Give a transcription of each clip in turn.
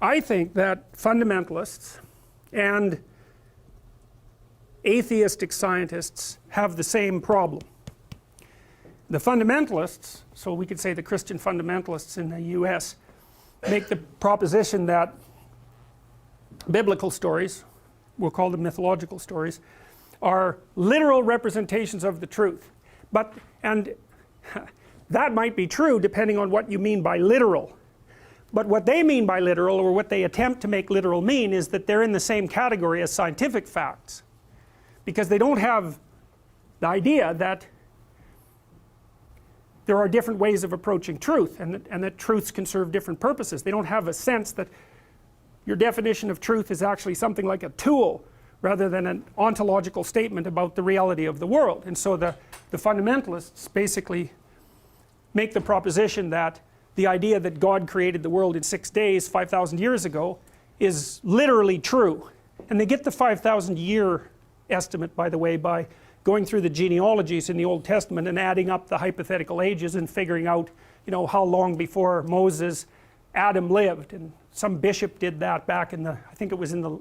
I think that fundamentalists and atheistic scientists have the same problem. The fundamentalists, so we could say the Christian fundamentalists in the US, make the proposition that biblical stories, we'll call them mythological stories, are literal representations of the truth. And that might be true depending on what you mean by literal. But what they mean by literal, or what they attempt to make literal mean, is that they're in the same category as scientific facts. Because they don't have the idea that there are different ways of approaching truth, and that truths can serve different purposes. They don't have a sense that your definition of truth is actually something like a tool rather than an ontological statement about the reality of the world. And so the fundamentalists basically make the proposition that the idea that God created the world in 6 days 5,000 years ago is literally true. And they get the 5,000 year estimate, by the way, by going through the genealogies in the Old Testament and adding up the hypothetical ages and figuring out, you know, how long before Moses Adam lived. And some bishop did that back in the, I think it was in the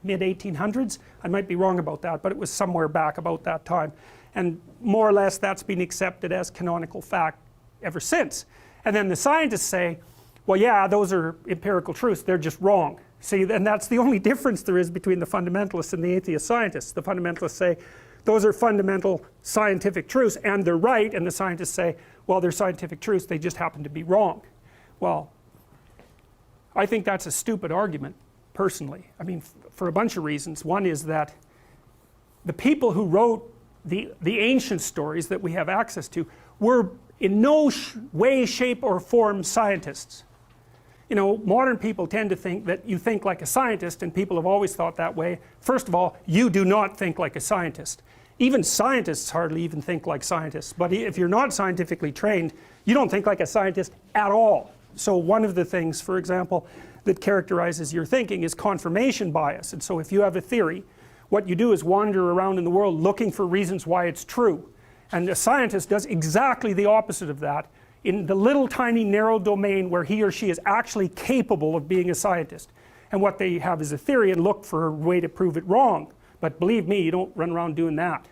mid 1800s. I might be wrong about that, but it was somewhere back about that time. And more or less that's been accepted as canonical fact ever since. And then the scientists say, well, yeah, those are empirical truths, they're just wrong. See, and that's the only difference there is between the fundamentalists and the atheist scientists. The fundamentalists say those are fundamental scientific truths and they're right, and the scientists say, well, they're scientific truths, they just happen to be wrong. Well, I think that's a stupid argument, personally. I mean, for a bunch of reasons. One is that the people who wrote the ancient stories that we have access to were in no way, shape, or form scientists. You know, modern people tend to think that you think like a scientist, and people have always thought that way. First of all, you do not think like a scientist. Even scientists hardly even think like scientists. But if you're not scientifically trained, you don't think like a scientist at all. So one of the things, for example, that characterizes your thinking is confirmation bias. And so if you have a theory, what you do is wander around in the world looking for reasons why it's true. And a scientist does exactly the opposite of that in the little tiny narrow domain where he or she is actually capable of being a scientist. And what they have is a theory and look for a way to prove it wrong. But believe me, you don't run around doing that.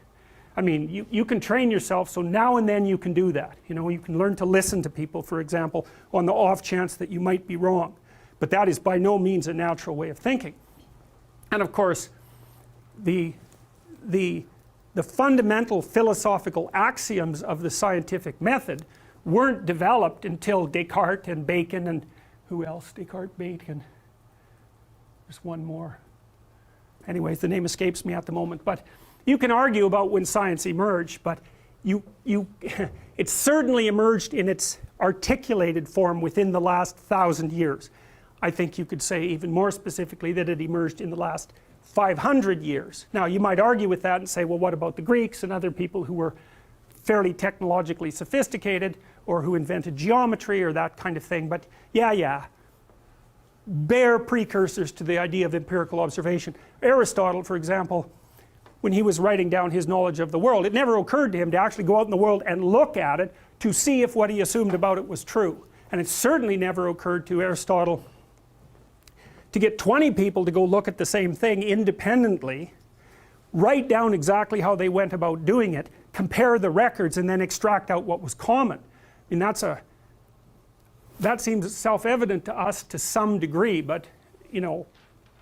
I mean, you can train yourself, so now and then you can do that. You know, you can learn to listen to people, for example, on the off chance that you might be wrong. But that is by no means a natural way of thinking. And of course, the fundamental philosophical axioms of the scientific method weren't developed until Descartes and Bacon and who else? Descartes, Bacon. There's one more. Anyways, the name escapes me at the moment. But you can argue about when science emerged, but it certainly emerged in its articulated form within the last 1,000 years. I think you could say even more specifically that it emerged in the last 500 years. Now you might argue with that and say, well, what about the Greeks and other people who were fairly technologically sophisticated, or who invented geometry or that kind of thing? But yeah, bare precursors to the idea of empirical observation. Aristotle, for example, when he was writing down his knowledge of the world, it never occurred to him to actually go out in the world and look at it to see if what he assumed about it was true. And it certainly never occurred to Aristotle to get 20 people to go look at the same thing independently, write down exactly how they went about doing it, compare the records, and then extract out what was common. I mean, that seems self-evident to us to some degree, but you know,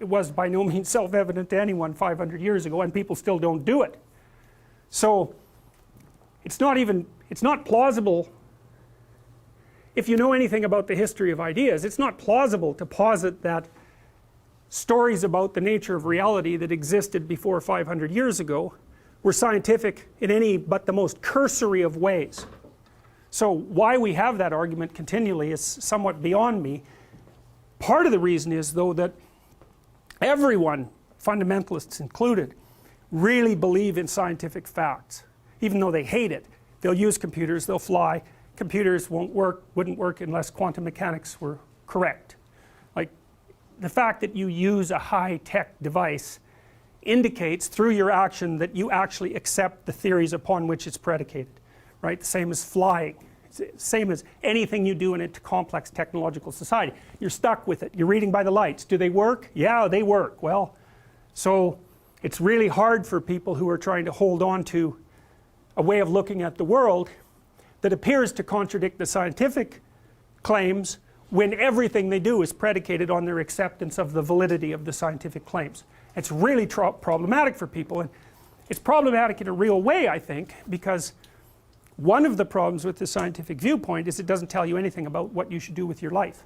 it was by no means self-evident to anyone 500 years ago, and people still don't do it. So it's not plausible. If you know anything about the history of ideas, it's not plausible to posit that stories about the nature of reality that existed before 500 years ago were scientific in any but the most cursory of ways. So why we have that argument continually is somewhat beyond me. Part of the reason is, though, that everyone, fundamentalists included, really believe in scientific facts, even though they hate it. They'll use computers, they'll fly. Computers wouldn't work unless quantum mechanics were correct. Like, the fact that you use a high-tech device indicates through your action that you actually accept the theories upon which it's predicated, right? The same as flying. Same as anything you do in a complex technological society. You're stuck with it. You're reading by the lights. Do they work? Yeah, they work. Well, so it's really hard for people who are trying to hold on to a way of looking at the world that appears to contradict the scientific claims when everything they do is predicated on their acceptance of the validity of the scientific claims. It's really problematic for people, and it's problematic in a real way, I think, because one of the problems with the scientific viewpoint is it doesn't tell you anything about what you should do with your life.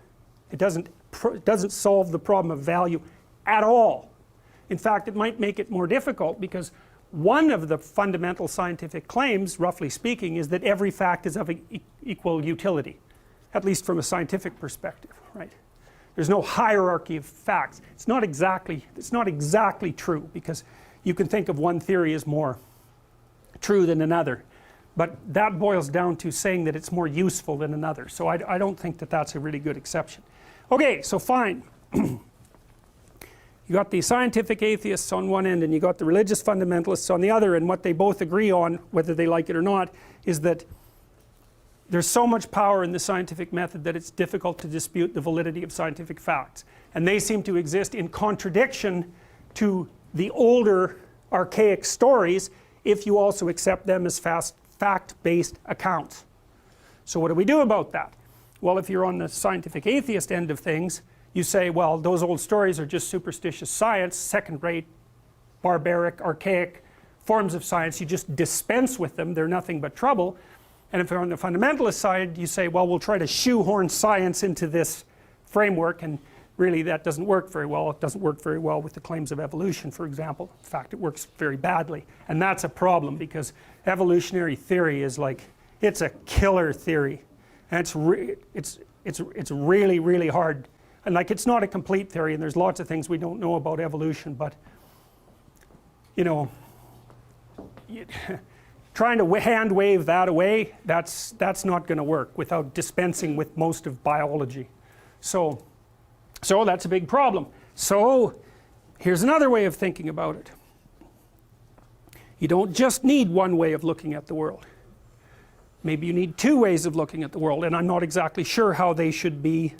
It doesn't solve the problem of value at all. In fact, it might make it more difficult, because one of the fundamental scientific claims, roughly speaking, is that every fact is of equal utility, at least from a scientific perspective, right? There's no hierarchy of facts. It's not exactly true, because you can think of one theory as more true than another, but that boils down to saying that it's more useful than another. So I don't think that that's a really good exception. Okay, so fine. You got the scientific atheists on one end, and you got the religious fundamentalists on the other, and what they both agree on, whether they like it or not, is that there's so much power in the scientific method that it's difficult to dispute the validity of scientific facts. And they seem to exist in contradiction to the older, archaic stories, if you also accept them as fact-based accounts. So what do we do about that? Well, if you're on the scientific atheist end of things, you say, well, those old stories are just superstitious science, second-rate, barbaric, archaic forms of science. You just dispense with them. They're nothing but trouble. And if you're on the fundamentalist side, you say, well, we'll try to shoehorn science into this framework, and really that doesn't work very well. It doesn't work very well with the claims of evolution, for example. In fact, it works very badly. And that's a problem, because evolutionary theory is like, it's a killer theory. And it's really, really hard. And like, it's not a complete theory, and there's lots of things we don't know about evolution, but, you know, trying to hand wave that away, that's not going to work without dispensing with most of biology. So that's a big problem. So here's another way of thinking about it. You don't just need one way of looking at the world. Maybe you need two ways of looking at the world, and I'm not exactly sure how they should be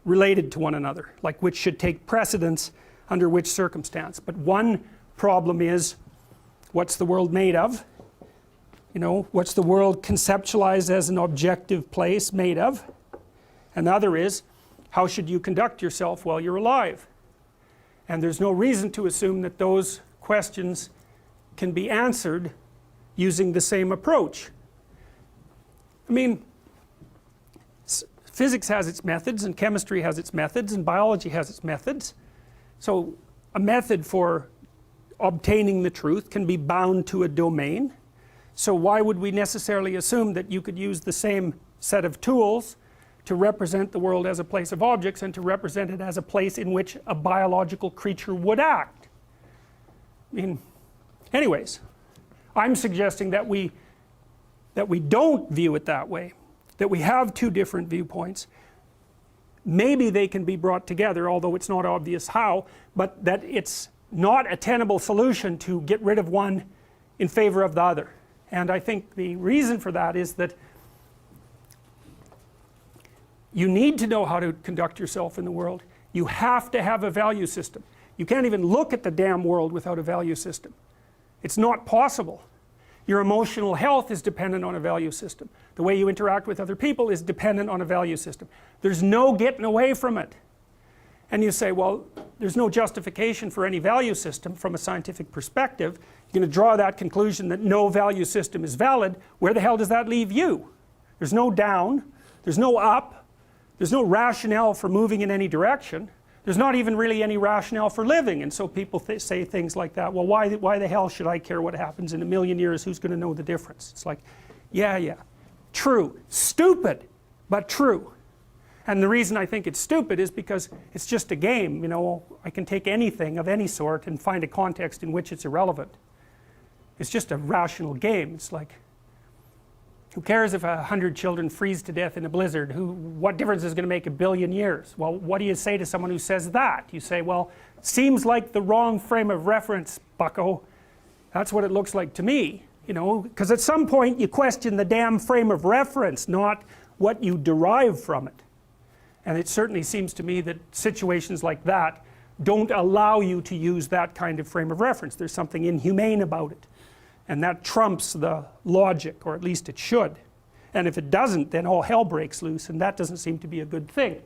related to one another, like which should take precedence under which circumstance. But one problem is, what's the world made of? You know, what's the world conceptualized as an objective place made of? Another is, how should you conduct yourself while you're alive? And there's no reason to assume that those questions can be answered using the same approach. I mean, physics has its methods, and chemistry has its methods, and biology has its methods. So a method for obtaining the truth can be bound to a domain. So why would we necessarily assume that you could use the same set of tools to represent the world as a place of objects, and to represent it as a place in which a biological creature would act? I mean, anyways, I'm suggesting that we don't view it that way, that we have two different viewpoints. Maybe they can be brought together, although it's not obvious how, but that it's not a tenable solution to get rid of one in favor of the other. And I think the reason for that is that you need to know how to conduct yourself in the world. You have to have a value system. You can't even look at the damn world without a value system. It's not possible. Your emotional health is dependent on a value system. The way you interact with other people is dependent on a value system. There's no getting away from it. And you say, well, there's no justification for any value system from a scientific perspective. You're going to draw that conclusion that no value system is valid. Where the hell does that leave you? There's no down, there's no up, there's no rationale for moving in any direction. There's not even really any rationale for living. And so people say things like that. Well, why the hell should I care what happens in a million years? Who's going to know the difference? It's like, yeah, true, stupid, but true. And the reason I think it's stupid is because it's just a game. You know, I can take anything of any sort and find a context in which it's irrelevant. It's just a rational game. It's like, who cares if 100 children freeze to death in a blizzard? What difference is it going to make a billion years? Well, what do you say to someone who says that? You say, well, seems like the wrong frame of reference, bucko. That's what it looks like to me. you know, because at some point you question the damn frame of reference, not what you derive from it. And it certainly seems to me that situations like that don't allow you to use that kind of frame of reference. There's something inhumane about it, and that trumps the logic, or at least it should. And if it doesn't, then all hell breaks loose, and that doesn't seem to be a good thing.